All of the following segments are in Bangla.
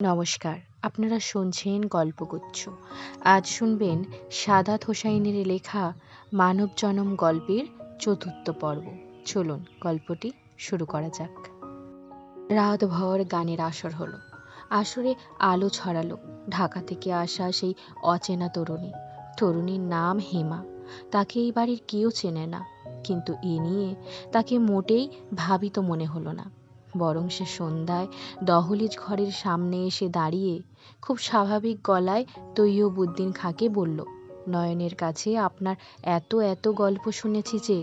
নমস্কার। আপনারা শুনছেন গল্পগুচ্ছ। আজ শুনবেন সাদাত হোসাইনের লেখা মানব জনম গল্পের চতুর্থ পর্ব। চলুন গল্পটি শুরু করা যাক। রাতভর গানের আসর হলো। আসরে আলো ছড়ালো ঢাকা থেকে আসা সেই অচেনা তরুণীর নাম হেমা। তাকে এই বাড়ির কেউ চেনে না, কিন্তু এ নিয়ে তাকে মোটেই ভাবিত মনে হলো না। বরং সে সন্ধ্যায় দহলিজ ঘরের সামনে এসে দাঁড়িয়ে খুব স্বাভাবিক গলায় তৈয়বউদ্দিন খাঁকে বলল, নয়নের কাছে আপনার এত এত গল্প শুনেছি যে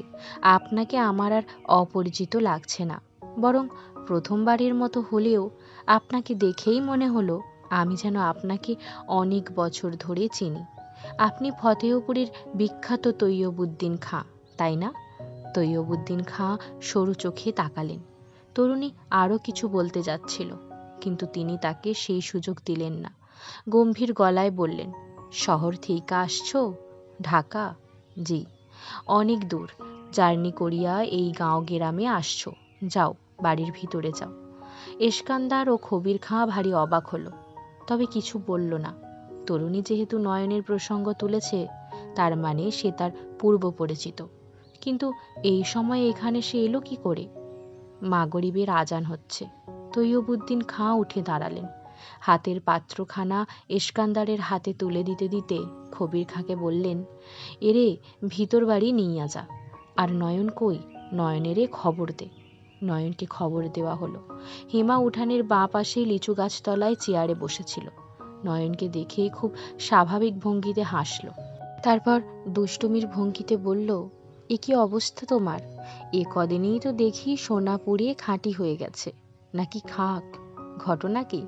আপনাকে আমার আর অপরিচিত লাগছে না। বরং প্রথমবারের মতো হলেও আপনাকে দেখেই মনে হলো আমি যেন আপনাকে অনেক বছর ধরে চিনি। আপনি ফতেহপুরের বিখ্যাত তৈয়বউদ্দিন খাঁ, তাই না? তৈয়বউদ্দিন খাঁ সরু চোখে তাকালেন। তরুণী আরও কিছু বলতে যাচ্ছিল, কিন্তু তিনি তাকে সেই সুযোগ দিলেন না। গম্ভীর গলায় বললেন, শহর থেকে আসছো? ঢাকা? জি। অনেক দূর জার্নি করিয়া এই গাঁও গেরামে আসছো। যাও, বাড়ির ভিতরে যাও। এসকান্দার ও খবির খাঁ ভারী অবাক হলো, তবে কিছু বলল না। তরুণী যেহেতু নয়নের প্রসঙ্গ তুলেছে, তার মানে সে তার পূর্ব পরিচিত। কিন্তু এই সময় এখানে সে এলো কি করে? মাগরিবের আজান হচ্ছে। তৈয়বউদ্দিন খাঁ উঠে দাঁড়ালেন। হাতের পাত্রখানা এসকান্দারের হাতে তুলে দিতে দিতে খবির খাঁকে বললেন, এরে ভিতর বাড়ি নিইয়া যা। আর নয়ন কই? নয়নেরে খবর দে। নয়নকে খবর দেওয়া হলো। হেমা উঠানের বাঁ পাশে লিচু গাছতলায় চেয়ারে বসেছিল। নয়নকে দেখে খুব স্বাভাবিক ভঙ্গিতে হাসল। তারপর দুষ্টুমির ভঙ্গিতে বলল, এ কি অবস্থা তোমার? এ কদিনেই তো দেখি সোনা পুড়িয়ে খাঁটি হয়ে গেছে, নাকি খাক? ঘটনা কি?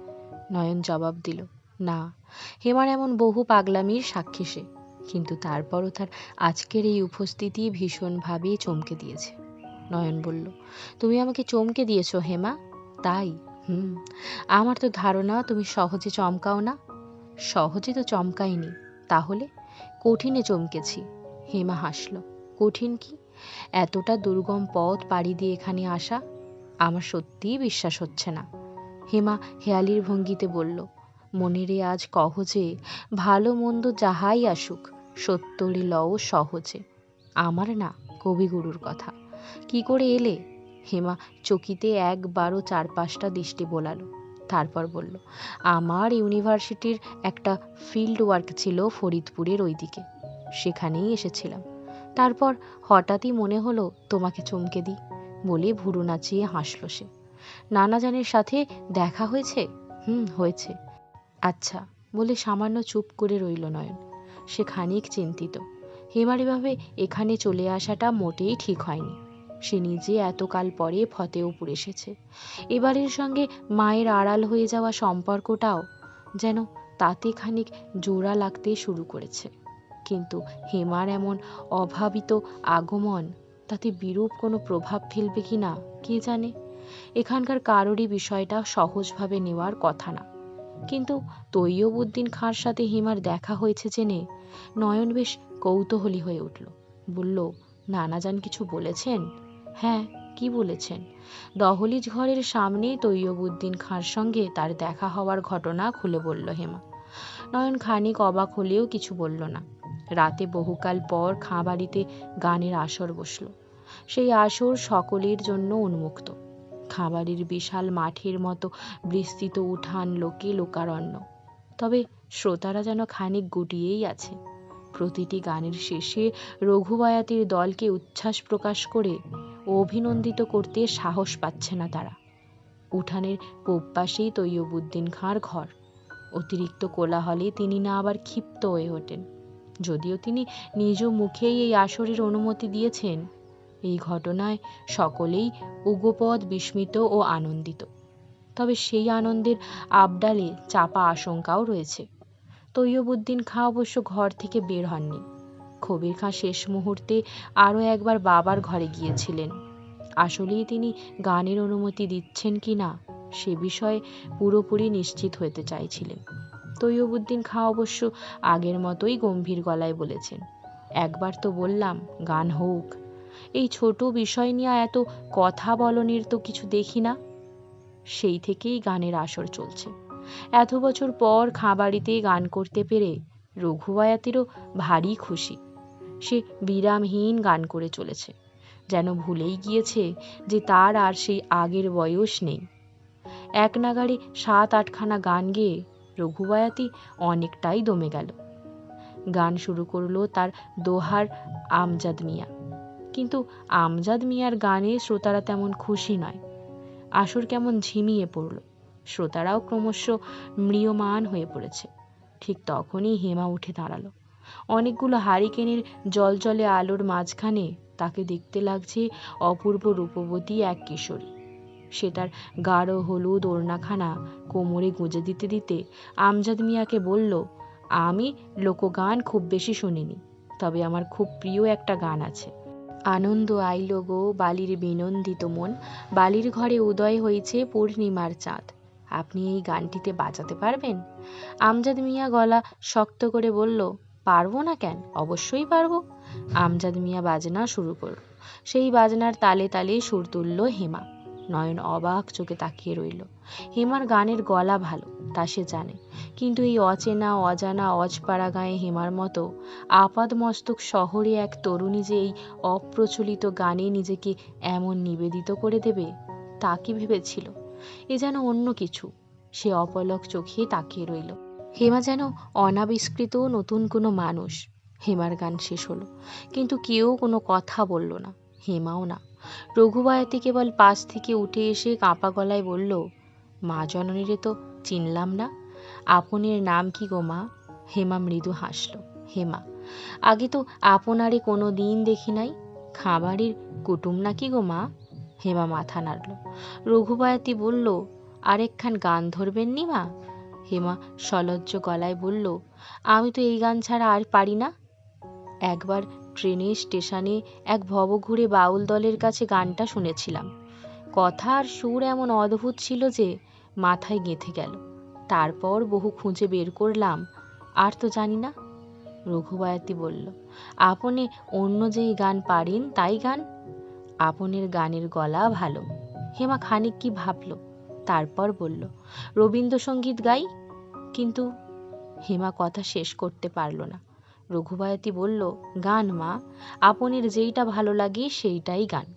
নয়ন জবাব দিল, না। হেমার এমন বহু পাগলামির সাক্ষী সে, কিন্তু তারপরও তার আজকের এই উপস্থিতি ভীষণভাবে চমকে দিয়েছে। নয়ন বলল, তুমি আমাকে চমকে দিয়েছ হেমা? তাই? আমার তো ধারণা তুমি সহজে চমকাও না। সহজে তো চমকাইনি, তাহলে? কঠিনে চমকেছি। হেমা হাসল। কঠিন কি? এতটা দুর্গম পথ পাড়ি দিয়ে এখানে আসা? আমার সত্যিই বিশ্বাস হচ্ছে না। হেমা হেয়ালির ভঙ্গিতে বলল, মনেরে আজ কহ যে ভালো মন্দ যাহাই আসুক সত্যরি লও সহজে। আমার না, কবিগুরুর কথা। কি করে এলে? হেমা চকিতে একবারও চারপাশটা দৃষ্টি বোলালো, তারপর বলল, আমার ইউনিভার্সিটির একটা ফিল্ড ওয়ার্ক ছিল ফরিদপুরের ওইদিকে, সেখানেই এসেছিলাম। তারপর হঠাৎই মনে হলো তোমাকে চমকে দিই। বলে ভুরু নাচিয়ে হাসল সে। নানাজানের সাথে দেখা হয়েছে? হয়েছে। আচ্ছা, বলে সামান্য চুপ করে রইল নয়ন। সে খানিক চিন্তিত। হেমার এভাবে এখানে চলে আসাটা মোটেই ঠিক হয়নি। সে নিজে এতকাল পরে ফতেহপুর এসেছে। এবারের সঙ্গে মায়ের আড়াল হয়ে যাওয়া সম্পর্কটাও যেন তাতে খানিক জোড়া লাগতে শুরু করেছে। কিন্তু হেমার এমন অভাবিত আগমন তাতে বিরূপ কোনো প্রভাব ফেলবে কি না কে জানে। এখানকার কারোরই বিষয়টা সহজভাবে নেওয়ার কথা না। কিন্তু তৈয়বউদ্দিন খাঁর সাথে হেমার দেখা হয়েছে জেনে নয়ন বেশ কৌতূহলী হয়ে উঠল। বলল, নানাজান কিছু বলেছেন? হ্যাঁ, কি বলেছেন? দহলিজ ঘরের সামনে তৈয়বউদ্দিন খাঁর সঙ্গে তার দেখা হওয়ার ঘটনা খুলে বলল হেমা। নয়ন খানিক অবাক হলেও কিছু বলল না। রাতে বহুকাল পর খাঁ বাড়িতে গানের আসর বসল। সেই আসর সকলের জন্য উন্মুক্ত। খাবারের বিশাল মাঠের মতো বিস্তৃত উঠান, লোকে লোকারণ্য। তবে শ্রোতারা যেন খানিক গুটিয়েই আছে। প্রতিটি গানের শেষে রঘুবয়াতির দলকে উচ্ছ্বাস প্রকাশ করে অভিনন্দিত করতে সাহস পাচ্ছে না তারা। উঠানের পূব পাশেই তৈয়বউদ্দিন খাঁর ঘর। অতিরিক্ত কোলাহলে তিনি না আবার ক্ষিপ্ত হয়ে ওঠেন। যদিও তিনি নিজ মুখেই এই আসরের অনুমতি দিয়েছেন, এই ঘটনায় সকলেই উগপদ বিস্মিত ও আনন্দিত। তবে সেই আনন্দের আবডালে চাপা আশঙ্কাও রয়েছে। তৈয়বউদ্দিন খাঁ অবশ্য ঘর থেকে বের হননি। খবির খাঁ শেষ মুহূর্তে আরও একবার বাবার ঘরে গিয়েছিলেন। আসলেই তিনি গানের অনুমতি দিচ্ছেন কি না সে বিষয়ে পুরোপুরি নিশ্চিত হতে চাইছিলেন। তৈয়বউদ্দিন খাঁ অবশ্য আগের মতোই গম্ভীর গলায় বলেছেন, একবার তো বললাম গান হোক। এই ছোট বিষয় নিয়ে এত কথা বলনের তো কিছু দেখি না। সেই থেকেই গানের আসর চলছে। এত বছর পর খাঁবাড়িতে গান করতে পেরে রঘুবয়াতিরও ভারী খুশি। সে বিরামহীন গান করে চলেছে, যেন ভুলেই গিয়েছে যে তার আর সেই আগের বয়স নেই। এক নাগাড়ে 7-8খানা গান গেয়ে রঘুবয়াতি অনেকটাই দমে গেল। গান শুরু করলো তার দোহার আমজাদ মিয়া। কিন্তু আমজাদ মিয়ার গানে শ্রোতারা তেমন খুশি নয়। আসর কেমন ঝিমিয়ে পড়ল, শ্রোতারাও ক্রমশ ম্রিয়মাণ হয়ে পড়েছে। ঠিক তখনই হেমা উঠে দাঁড়ালো। অনেকগুলো হারিকেনের জলজলে আলোর মাঝখানে তাকে দেখতে লাগছে অপূর্ব রূপবতী এক কিশোরী। সে তার গাঢ় হলুদ ওড়নাখানা কোমরে গুঁজে দিতে দিতে আমজাদ মিয়াকে বলল, আমি লোকগান খুব বেশি শুনিনি, তবে আমার খুব প্রিয় একটা গান আছে। আনন্দ আইল গো বালির বিনন্দিত মন, বালির ঘরে উদয় হয়েছে পূর্ণিমার চাঁদ। আপনি এই গানটিতে বাজাতে পারবেন? আমজাদ মিয়া গলা শক্ত করে বলল, পারবো না কেন, অবশ্যই পারবো। আমজাদ মিয়া বাজনা শুরু করল। সেই বাজনার তালে তালে সুর তুলল হেমা। নয়ন অবাক চোখে তাকিয়ে রইল। হেমার গানের গলা ভালো, তা সে জানে, কিন্তু এই অচেনা অজানা অজপাড়া গায়ে হেমার মতো আপাদমস্তক শহরে এক তরুণী যে এই অপ্রচলিত গানে নিজেকে এমন নিবেদিত করে দেবে, তা কি ভেবেছিল? এ যেন অন্য কিছু। সে অপলক চোখে তাকিয়ে রইল। হেমা যেন অনাবিষ্কৃত নতুন কোনো মানুষ। হেমার গান শেষ হলো, কিন্তু কেউ কোনো কথা বলল না, হেমাও না। রঘুবয়াতি কেবল পাশ থেকে উঠে এসে কাঁপা গলায় বলল, মা জননীরে তো চিনলাম না, আপনের নাম কি গো মা? হেমা মৃদু হাসল। হেমা, আগে তো আপনারে কোনো দিন দেখি নাই, খাবারের কুটুম নাকি গো মা? হেমা মাথা নাড়ল। রঘুবয়াতি বলল, আরেকখান গান ধরবেন নি মা? হেমা সলজ্জ গলায় বলল, আমি তো এই গান ছাড়া আর পারি না। একবার ট্রেনের স্টেশনে এক ভবঘুরে বাউল দলের কাছে গানটা শুনেছিলাম। কথা আর সুর এমন অদ্ভুত ছিল যে মাথায় গেঁথে গেল। তারপর বহু খুঁজে বের করলাম, আর তো জানি না। রঘুবয়াতি বলল, আপনি অন্য যেই গান পারেন তাই গান। আপনের গানের গলা ভালো। হেমা খানিক কি ভাবল, তারপর বলল, রবীন্দ্রসঙ্গীত গাই। কিন্তু হেমা কথা শেষ করতে পারল না। রঘুবয়াতি বলল, গান মা, আপনের যেইটা ভালো লাগে সেইটাই গান।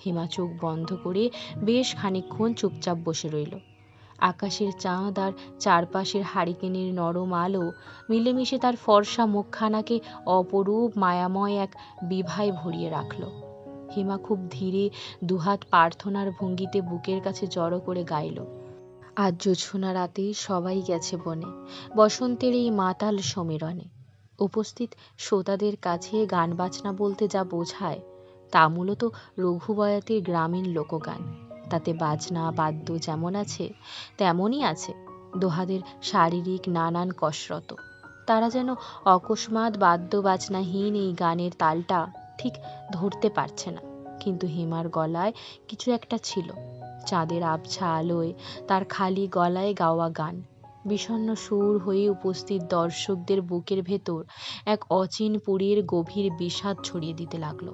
হেমা চোখ বন্ধ করে বেশ খানিকক্ষণ চুপচাপ বসে রইল। আকাশের চাঁদ আর চারপাশের হারিকেনের নরম আলো মিলেমিশে তার ফর্সা মুখখানাকে অপরূপ মায়াময় এক বিভায় ভরিয়ে রাখল। হেমা খুব ধীরে দুহাত প্রার্থনার ভঙ্গিতে বুকের কাছে জড়ো করে গাইল, আজ জোছনা রাতে সবাই গেছে বনে, বসন্তের এই মাতাল সমীরণে। উপস্থিত শ্রোতাদের কাছে গান বাজনা বলতে যা বোঝায় তা মূলত রঘুবয়াতির গ্রামীণ লোকগান। তাতে বাজনা বাদ্য যেমন আছে তেমনই আছে দোহাদের শারীরিক নানান কসরত। তারা যেন অকস্মাৎ বাদ্য বাজনাহীন এই গানের তালটা ঠিক ধরতে পারছে না, কিন্তু হেমার গলায় কিছু একটা ছিল। চাঁদের আবছা আলোয় তার খালি গলায় গাওয়া গান বিষণ্ণ সুর হয়ে উপস্থিত দর্শকদের বুকের ভেতর এক অচিন পুরীর গভীর বিষাদ ছড়িয়ে দিতে লাগলো।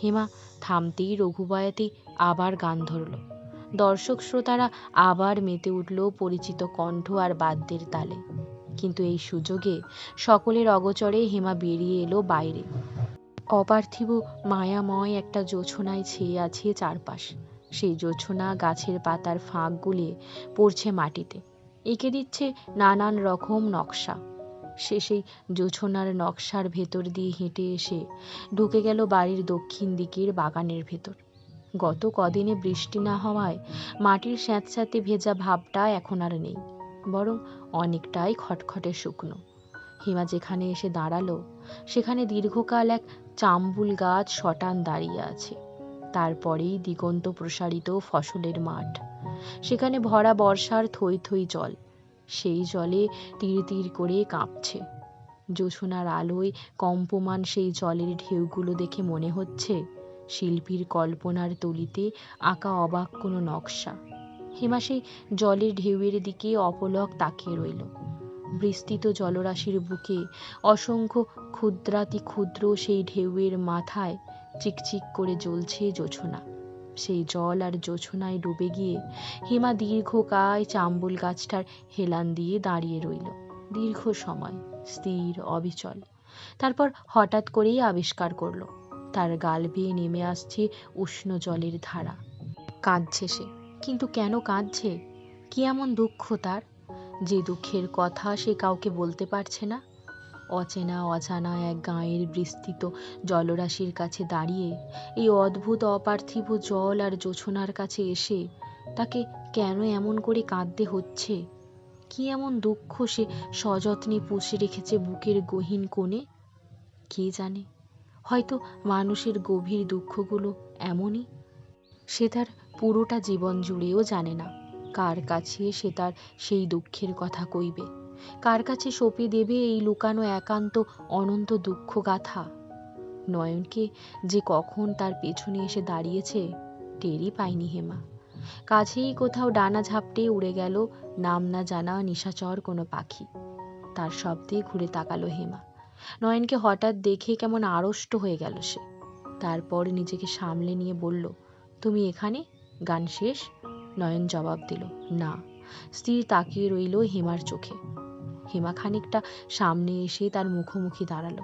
হেমা থামতেই রঘুবয়াতি আবার গান ধরল। দর্শক শ্রোতারা আবার মেতে উঠল পরিচিত কণ্ঠ আর বাদ্যের তালে। কিন্তু এই সুযোগে সকলের অগোচরে হেমা বেরিয়ে এলো বাইরে। অপার্থিব মায়াময় একটা জোছনায় ছেয়ে আছে চারপাশ। সেই জোছনা গাছের পাতার ফাঁক গুলিয়ে পড়ছে মাটিতে, এঁকে দিচ্ছে নানান রকম নকশা। সে সেই জোছনার নকশার ভেতর দিয়ে হেঁটে এসে ঢুকে গেল বাড়ির দক্ষিণ দিকের বাগানের ভেতর। গত কদিনে বৃষ্টি না হওয়ায় মাটির স্যাঁতস্যাঁতে ভেজা ভাবটা এখন আর নেই, বরং অনেকটাই খটখটে শুকনো। হেমা যেখানে এসে দাঁড়ালো সেখানে দীর্ঘকাল এক চাম্বুল গাছ শটান দাঁড়িয়ে আছে। তারপরেই দিগন্ত প্রসারিত ফসলের মাঠ, সেখানে ভরা বর্ষার থই থই জল, সেই জলে তীর তীর করে কাঁপছে। জোছনার আলোয় কম্পমান সেই জলের ঢেউগুলো দেখে মনে হচ্ছে শিল্পীর কল্পনার তুলিতে আঁকা অবাক কোনো নকশা। হেমা সেই জলের ঢেউয়ের দিকে অপলক তাকিয়ে রইল। বিস্তৃত জলরাশির বুকে অসংখ্য ক্ষুদ্রাতি ক্ষুদ্র সেই ঢেউয়ের মাথায় চিকচিক করে জ্বলছে জোছনা। সেই জল আর জোছনায় ডুবে গিয়ে হেমা দীর্ঘকায় চাম্বুল গাছটার হেলান দিয়ে দাঁড়িয়ে রইল দীর্ঘ সময়, স্থির অবিচল। তারপর হঠাৎ করেই আবিষ্কার করলো তার গাল বেয়ে নেমে আসছে উষ্ণ জলের ধারা। কাঁদছে সে, কিন্তু কেন কাঁদছে? কি এমন দুঃখ তার, যে দুঃখের কথা সে কাউকে বলতে পারছে না? অচেনা অজানা এক গাঁয়ের বিস্তৃত জলরাশির কাছে দাঁড়িয়ে এই অদ্ভুত অপার্থিব জল আর জোছনার কাছে এসে তাকে কেন এমন করে কাঁদতে হচ্ছে? কি এমন দুঃখ সে সযত্নে পুষে রেখেছে বুকের গহীন কোণে? কে জানে, হয়তো মানুষের গভীর দুঃখগুলো এমনই। সে তার পুরোটা জীবন জুড়েও জানে না কার কাছে সে তার সেই দুঃখের কথা কইবে, কার কাছে সঁপে দেবে এই লুকানো একান্ত অনন্ত দুঃখ গাথা। নয়নকে যে কখন তার পেছনে এসে দাঁড়িয়েছে টেরই পায়নি হেমা। কাছেই কোথাও ডানা ঝাপটে উড়ে গেল নাম না জানা নিশাচর কোনো পাখি। তার শব্দে ঘুরে তাকালো হেমা। নয়নকে হঠাৎ দেখে কেমন আড়ষ্ট হয়ে গেল সে। তারপর নিজেকে সামলে নিয়ে বলল, তুমি এখানে? গান শেষ? নয়ন জবাব দিল না। স্থির তাকিয়ে রইল হেমার চোখে। হেমা খানিকটা সামনে এসে তার মুখোমুখি দাঁড়ালো।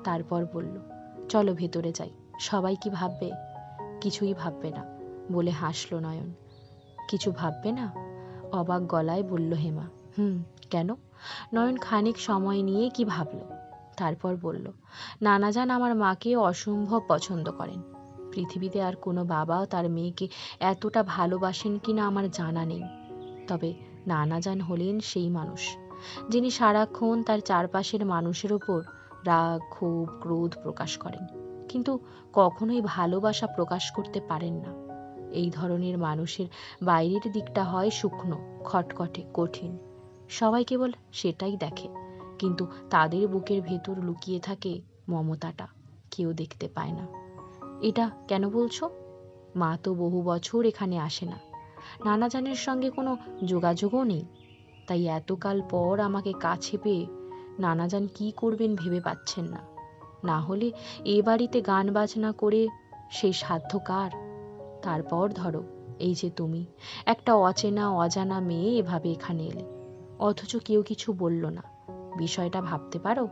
তারপর বলল, চলো ভেতরে যাই। সবাই কি ভাববে? কিছুই ভাববে না বলে হাসল নয়ন। কিছু ভাববে না? অবাক গলায় বলল হেমা। কেন? নয়ন খানিক সময় নিয়ে কি ভাবল, তারপর বলল, নানাজান আমার মাকে অসম্ভব পছন্দ করেন। পৃথিবীতে আর কোনো বাবা তার মেয়েকে এতটা ভালোবাসেন কিনা আমার জানা নেই। তবে নানাজান হলেন সেই মানুষ যিনি সারাক্ষণ তার চারপাশের মানুষের ওপর রাগ, ক্ষোভ, ক্রোধ প্রকাশ করেন, কিন্তু কখনোই ভালোবাসা প্রকাশ করতে পারেন না। এই ধরনের মানুষের বাইরের দিকটা হয় শুকনো, খটখটে, কঠিন। সবাই কেবল সেটাই দেখে, কিন্তু তাদের বুকের ভেতর লুকিয়ে থাকে মমতাটা কেউ দেখতে পায় না। এটা কেন বলছো? মা তো বহু বছর এখানে আসে না, নানাজানের সঙ্গে কোনো যোগাযোগও নেই। তাই এতকাল পর আমাকে কাছে পেয়ে নানাজান কি করবেন ভেবে পাচ্ছেন না। না হলে এ বাড়িতে গান বাজনা করে সেই সাধ্য কার? তারপর ধরো, এই যে তুমি একটা অচেনা অজানা মেয়ে এভাবে এখানে এলে, অথচ কেউ কিছু বলল না। বিষয়টা ভাবতে পারো?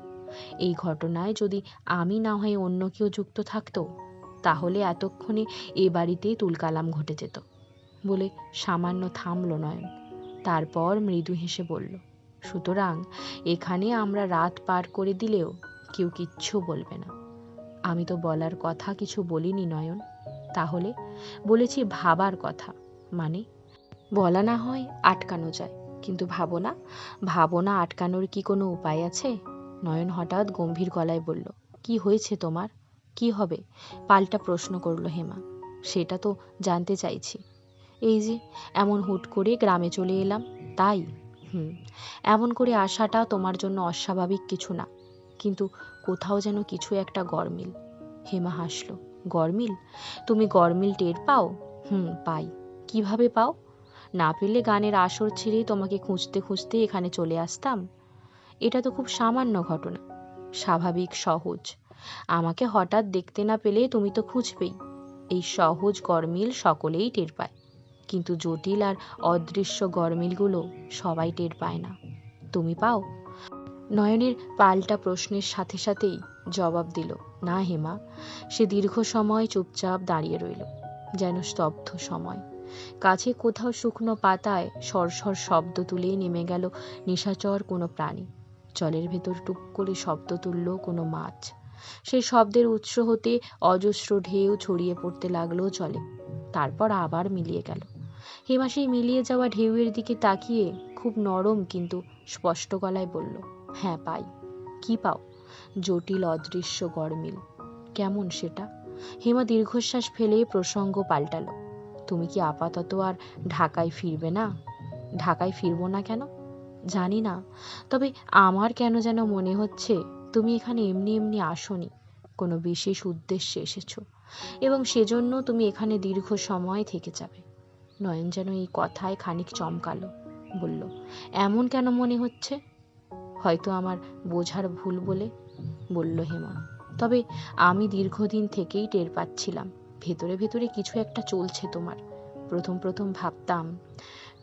এই ঘটনায় যদি আমি না হয়ে অন্য কেউ যুক্ত থাকতো, তাহলে এতক্ষণে এ বাড়িতেই তুলকালাম ঘটে যেত। বলে সামান্য থামল নয়ন। তারপর মৃদু হেসে বলল, সুতরাং এখানে আমরা রাত পার করে দিলেও কেউ কিচ্ছু বলবে না। আমি তো বলার কথা কিছু বলিনি নয়ন। তাহলে বলেছি ভাবার কথা। মানে, বলা না হয় আটকানো যায়, কিন্তু ভাবনা আটকানোর কি কোনো উপায় আছে? নয়ন হঠাৎ গম্ভীর গলায় বলল, কি হয়েছে তোমার? কি হবে? পাল্টা প্রশ্ন করল হেমা। সেটা তো জানতে চাইছি। এই যে এমন হুট করে গ্রামে চলে এলাম, তাই? এমন করে আসাটা তোমার জন্য অস্বাভাবিক কিছু না, কিন্তু কোথাও যেন কিছু একটা গরমিল। হেমা হাসল। গরমিল? তুমি গরমিল টের পাও? পাই। কিভাবে পাও? না পেলে গানের আসর ছেড়ে তোমাকে খুঁজতে খুঁজতে এখানে চলে আসতাম। এটা তো খুব সামান্য ঘটনা, স্বাভাবিক, সহজ। আমাকে হঠাৎ দেখতে না পেলে তুমি তো খুঁজবেই। এই সহজ গরমিল সকলেই টের পায়, কিন্তু জটিল আর অদৃশ্য গরমিলগুলো সবাই টের পায় না। তুমি পাও? নয়নের পাল্টা প্রশ্নের সাথে সাথেই জবাব দিল, না হেমা। সে দীর্ঘ সময় চুপচাপ দাঁড়িয়ে রইল, যেন স্তব্ধ সময়। কাছে কোথাও শুকনো পাতায় সরসর শব্দ তুলে নেমে গেল নিশাচর কোনো প্রাণী। জলের ভেতর টুক করে শব্দ তুলল কোনো মাছ। সেই শব্দের উৎস হতে অজস্র ঢেউ ছড়িয়ে পড়তে লাগলো জলে, তারপর আবার মিলিয়ে গেল। হেমা সেই মিলিয়ে যাওয়া ঢেউয়ের দিকে তাকিয়ে খুব নরম কিন্তু স্পষ্ট গলায় বলল, হ্যাঁ পাই। কি পাও? জটিল অদৃশ্য গরমিল। কেমন সেটা? হেমা দীর্ঘশ্বাস ফেলে প্রসঙ্গ পাল্টালো, তুমি কি আপাতত আর ঢাকায় ফিরবে না? ঢাকায় ফিরবো না কেন জানি না, তবে আমার কেন যেন মনে হচ্ছে তুমি এখানে এমনি এমনি আসোনি, কোনো বিশেষ উদ্দেশ্যে এসেছো, এবং সেজন্য তুমি এখানে দীর্ঘ সময় থেকে যাবে। নয়ন যেন এই কথায় খানিক চমকালো, বলল, এমন কেন মনে হচ্ছে? হয়তো আমার বোঝার ভুল বলে, বলল হেমা। তবে আমি দীর্ঘদিন থেকেই টের পাচ্ছিলাম ভেতরে ভেতরে কিছু একটা চলছে তোমার। প্রথম প্রথম ভাবতাম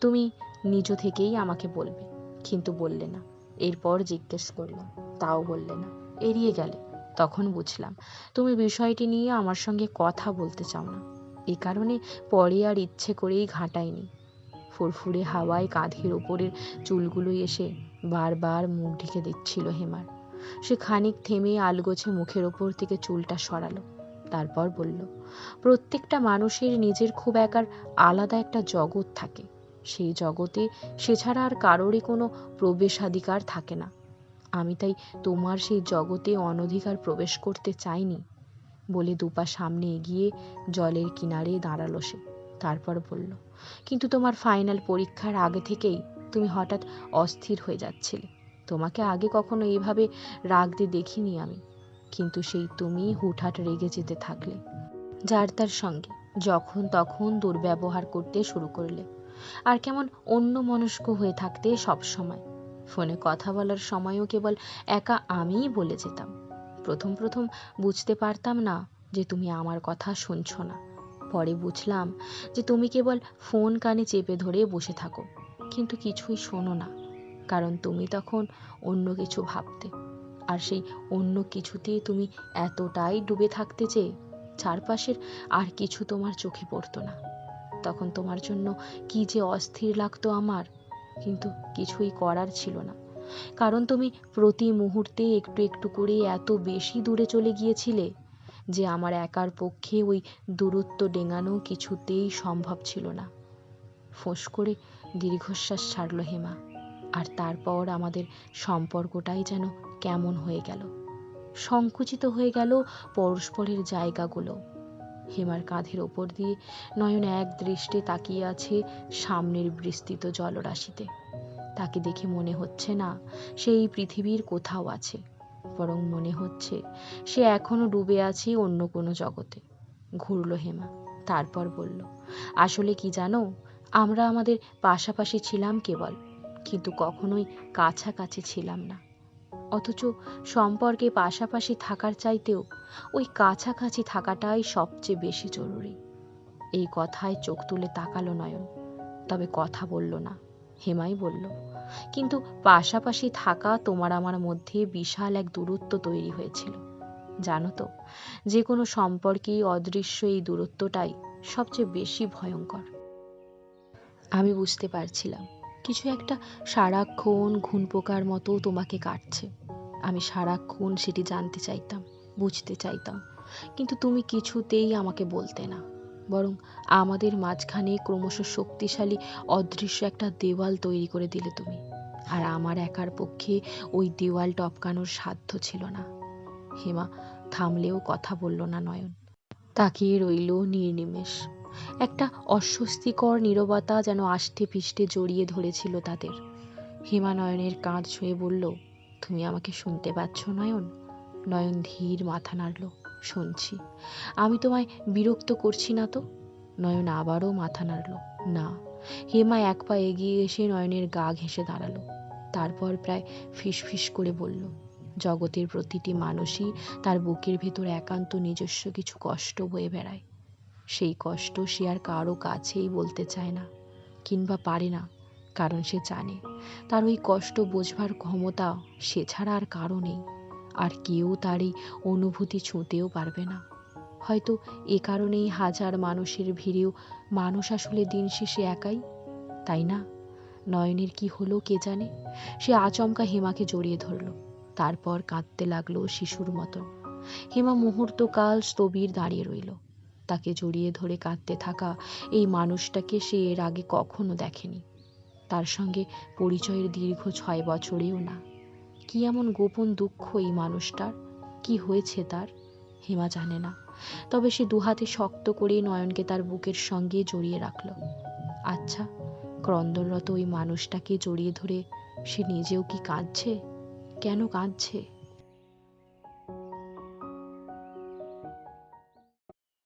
তুমি নিজ থেকেই আমাকে বলবে, কিন্তু বললে না। এরপর জিজ্ঞেস করলাম, তাও বললে না, এড়িয়ে গেলে। তখন বুঝলাম তুমি বিষয়টি নিয়ে আমার সঙ্গে কথা বলতে চাও না। এ কারণে পরে আর ইচ্ছে করেই ঘাঁটাইনি। ফুরফুরে হাওয়ায় কাঁধের ওপরের চুলগুলো এসে বারবার মুখ ঢেকে দিচ্ছিল হেমার। সে খানিক থেমে আলগোছে মুখের ওপর থেকে চুলটা সরালো। তারপর বলল, প্রত্যেকটা মানুষের নিজের খুব একার আলাদা একটা জগৎ থাকে। সেই জগতে সে ছাড়া আর কারোরই কোনো প্রবেশাধিকার থাকে না। আমি তাই তোমার সেই জগতে অনধিকার প্রবেশ করতে চাইনি। বলে দুপা সামনে এগিয়ে জলের কিনারে দাঁড়ালো সে। তারপর বলল, কিন্তু তোমার ফাইনাল পরীক্ষার আগে থেকেই তুমি হঠাৎ অস্থির হয়ে যাচ্ছিলে। তোমাকে আগে কখনো এইভাবে রাগতে দেখিনি আমি। কিন্তু সেই তুমি হুটহাট রেগে যেতে থাকলে, যার তার সঙ্গে যখন তখন দুর্ব্যবহার করতে শুরু করলে, আর কেমন অন্যমনস্ক হয়ে থাকতে সব সময়। ফোনে কথা বলার সময়ও কেবল একা আমিই বলে যেতাম। প্রথম প্রথম বুঝতে পারতাম না যে তুমি আমার কথা শুনছো না। পরে বুঝলাম যে তুমি কেবল ফোন কানে চেপে ধরে বসে থাকো, কিন্তু কিছুই শোনো না। কারণ তুমি তখন অন্য কিছু ভাবতে, আর সেই অন্য কিছুতেই তুমি এতটাই ডুবে থাকতে যে চারপাশের আর কিছু তোমার চোখে পড়তো না। তখন তোমার জন্য কি যে অস্থির লাগতো আমার, কিন্তু কিছুই করার ছিল না। কারণ তুমি প্রতি মুহূর্তে একটু একটু করে এত বেশি দূরে চলে গিয়েছিলে যে আমার একার পক্ষে ওই দূরত্ব ডেঙানো কিছুতেই সম্ভব ছিল না। ফোঁস করে দীর্ঘশ্বাস ছাড়ল হেমা। আর তারপর আমাদের সম্পর্কটাই যেন কেমন হয়ে গেল, সংকুচিত হয়ে গেল পরস্পরের জায়গাগুলো। হেমার কাঁধের ওপর দিয়ে নয়ন এক দৃষ্টে তাকিয়ে আছে সামনের বিস্তৃত জলরাশিতে। তাকে দেখে মনে হচ্ছে না সেই পৃথিবীর কোথাও আছে, বরং মনে হচ্ছে সে এখনো ডুবে আছে অন্য কোনো জগতে। ঘুরল হেমা, তারপর বলল, আসলে কি জানো, আমরা আমাদের পাশাপাশি ছিলাম কেবল, কিন্তু কখনোই কাছাকাছি ছিলাম না। অথচ সম্পর্কে পাশাপাশি থাকার চাইতেও ওই কাছাকাছি থাকাটাই সবচেয়ে বেশি জরুরি। এই কথায় চোখ তুলে তাকালো নয়ন, তবে কথা বলল না। হেমাই বলল, কিন্তু পাশাপাশি থাকা তোমার আমার মধ্যে বিশাল এক দূরত্ব তৈরি হয়েছিল। জানো তো, যে কোনো সম্পর্কেই অদৃশ্য এই দূরত্বটাই সবচেয়ে বেশি ভয়ঙ্কর। আমি বুঝতে পারছিলাম কিছু একটা সারাক্ষণ ঘুণপোকার মতো তোমাকে কাটছে। আমি সারাক্ষণ সেটি জানতে চাইতাম, বুঝতে চাইতাম, কিন্তু তুমি কিছুতেই আমাকে বলতে না। বরং আমাদের মাঝখানে ক্রমশ শক্তিশালী অদৃশ্য একটা দেওয়াল তৈরি করে দিলে তুমি। আর আমার একার পক্ষে ওই দেওয়াল টপকানোর সাধ্য ছিল না। হেমা থামলেও কথা বলল না নয়ন। তাকিয়ে রইল নির্নিমেষ। একটা অস্বস্তিকর নীরবতা যেন আষ্টে পৃষ্ঠে জড়িয়ে ধরেছিল তাদের। হেমা নয়নের কাঁধ ছুঁয়ে বলল, তুমি আমাকে শুনতে পাচ্ছ নয়ন? নয়ন ধীর মাথা নাড়ল, শুনছি। আমি তোমায় বিরক্ত করছি না তো? নয়ন আবারও মাথা নাড়ল, না। হেমা এক পা এগিয়ে এসে নয়নের গা ঘেঁষে দাঁড়ালো। তারপর প্রায় ফিসফিস করে বলল, জগতের প্রতিটি মানুষই তার বুকের ভেতর একান্ত নিজস্ব কিছু কষ্ট বয়ে বেড়ায়। সেই কষ্ট সে আর কারো কাছেই বলতে চায় না, কিংবা পারে না, কারণ সে জানে তার ওই কষ্ট বোঝবার ক্ষমতা সে ছাড়া আর কারো নেই। আর কেউ তার এই অনুভূতি ছুঁতেও পারবে না। হয়তো এ কারণেই হাজার মানুষের ভিড়েও মানুষ আসলে দিন শেষে একাই, তাই না? নয়নের কি হলো কে জানে। সে আচমকা হেমাকে জড়িয়ে ধরল, তারপর কাঁদতে লাগলো শিশুর মতন। হেমা মুহূর্তকাল স্থবির দাঁড়িয়ে রইল। তাকে জড়িয়ে ধরে কাঁদতে থাকা এই মানুষটাকে সে এর আগে কখনো দেখেনি। তার সঙ্গে পরিচয়ের দীর্ঘ 6 বছরেও না। কি এমন গোপন দুঃখ এই মানুষটার? কি হয়েছে তার? হেমা জানে না। তবে সে দুহাতে শক্ত করে নয়নকে তার বুকের সঙ্গে জড়িয়ে রাখল। আচ্ছা, ক্রন্দনরত ওই মানুষটাকে জড়িয়ে ধরে সে নিজেও কি কাঁদছে? কেন কাঁদছে?